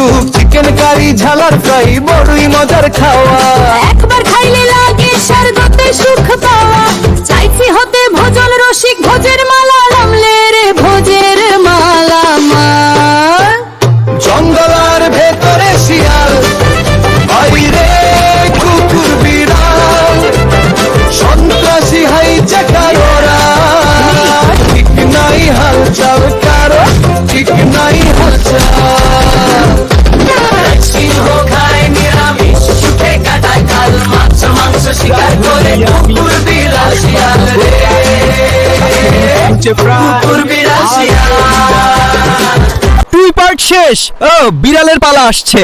Soup, chicken curry, ঝালার fry, বড়ই মজার খাওয়া। একবার খাইলে লাগে স্বর্গতে সুখ পাওয়া। চাইছি হতে ভোজন রসিক, ভোজের মালা নামলে রে ভোজের মালা মাল। জঙ্গলার ভেতরে শিয়াল, বাইরে কুকুর বিড়াল, সন্ত্রাসী হাইজ্যাকার ওরা। ঠিক নাই হালচাল কারো, ঠিক নাই হালচাল। সিংহ খায় নিরামিষ, সুখে কাটায় কাল, মাছ মাংস শিকার করে কুকুর বিড়াল শিয়াল রে। কুকুর বিড়াল শিয়াল। 2 পার্ট শেষ। ও বিড়ালের পালা আসছে।